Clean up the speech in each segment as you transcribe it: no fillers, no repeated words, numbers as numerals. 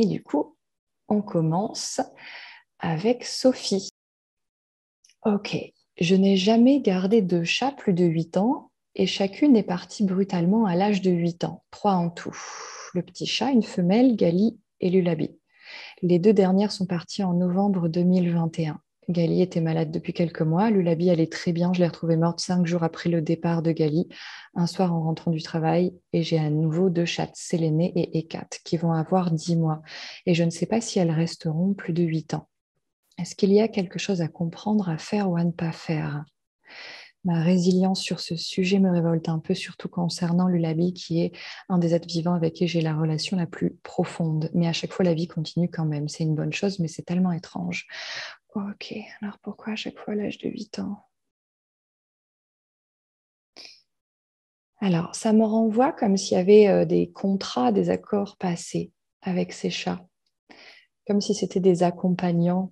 Et du coup, on commence avec Sophie. Ok, je n'ai jamais gardé de chat plus de 8 ans et chacune est partie brutalement à l'âge de 8 ans, 3 en tout. Le petit chat, une femelle, Gali et Lulabi. Les deux dernières sont parties en novembre 2021. Gali était malade depuis quelques mois. Lulabi allait très bien. Je l'ai retrouvée morte 5 jours après le départ de Gali, un soir en rentrant du travail. Et j'ai à nouveau deux chattes, Sélénée et Hécate, qui vont avoir 10 mois. Et je ne sais pas si elles resteront plus de 8 ans. Est-ce qu'il y a quelque chose à comprendre, à faire ou à ne pas faire? Ma résilience sur ce sujet me révolte un peu, surtout concernant Lulabi, qui est un des êtres vivants avec qui j'ai la relation la plus profonde. Mais à chaque fois, la vie continue quand même. C'est une bonne chose, mais c'est tellement étrange. Ok, alors pourquoi à chaque fois à l'âge de 8 ans? Alors, ça me renvoie comme s'il y avait des contrats, des accords passés avec ces chats, comme si c'était des accompagnants,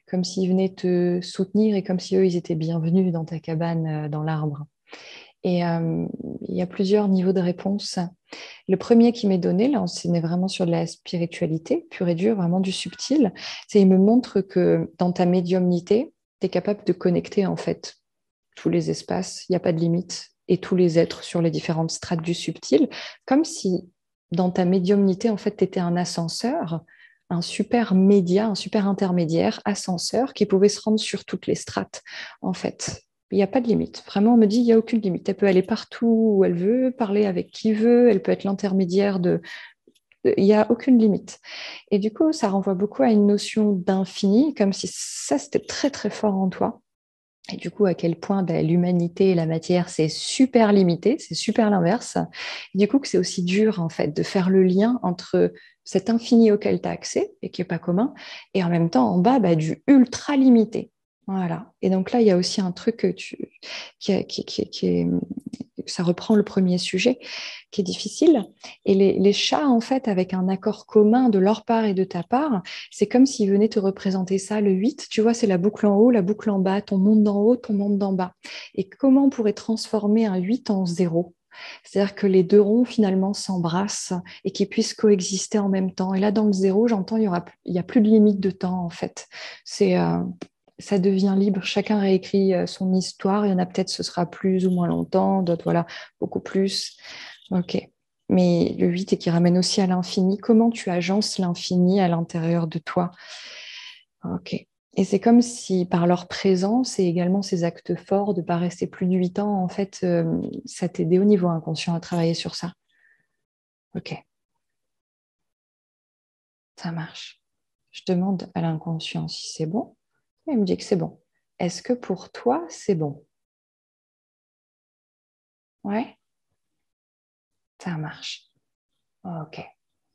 comme s'ils venaient te soutenir et comme si eux, ils étaient bienvenus dans ta cabane, dans l'arbre. Et il y a plusieurs niveaux de réponse. Le premier qui m'est donné, là, on est vraiment sur de la spiritualité, pure et dure, vraiment du subtil. C'est il me montre que dans ta médiumnité, tu es capable de connecter en fait tous les espaces, il n'y a pas de limite, et tous les êtres sur les différentes strates du subtil, comme si dans ta médiumnité, en fait, tu étais un ascenseur, un super média, un super intermédiaire, ascenseur, qui pouvait se rendre sur toutes les strates, en fait. Il n'y a pas de limite. Vraiment, on me dit, il n'y a aucune limite. Elle peut aller partout où elle veut, parler avec qui veut, elle peut être l'intermédiaire de... Il n'y a aucune limite. Et du coup, ça renvoie beaucoup à une notion d'infini, comme si ça, c'était très, très fort en toi. Et du coup, à quel point l'humanité et la matière, c'est super limité, c'est super l'inverse. Du coup, que c'est aussi dur, en fait, de faire le lien entre cet infini auquel tu as accès et qui n'est pas commun, et en même temps, en bas, du ultra limité. Voilà. Et donc là, il y a aussi un truc qui est, ça reprend le premier sujet, qui est difficile. Et les chats, en fait, avec un accord commun de leur part et de ta part, c'est comme s'ils venaient te représenter ça, le 8. Tu vois, c'est la boucle en haut, la boucle en bas, ton monde d'en haut, ton monde d'en bas. Et comment on pourrait transformer un 8 en 0? C'est-à-dire que les deux ronds finalement s'embrassent et qu'ils puissent coexister en même temps. Et là, dans le 0, j'entends, il y a plus de limite de temps, en fait. C'est, ça devient libre. Chacun réécrit son histoire. Il y en a peut-être, ce sera plus ou moins longtemps, d'autres, voilà, beaucoup plus. Ok. Mais le 8 et qui ramène aussi à l'infini. Comment tu agences l'infini à l'intérieur de toi? Ok. Et c'est comme si par leur présence et également ces actes forts de ne pas rester plus de 8 ans, en fait, ça t'aidait au niveau inconscient à travailler sur ça. Ok, ça marche. Je demande à l'inconscient si c'est bon. Il me dit que c'est bon. Est-ce que pour toi, c'est bon? Ouais, ça marche. Ok.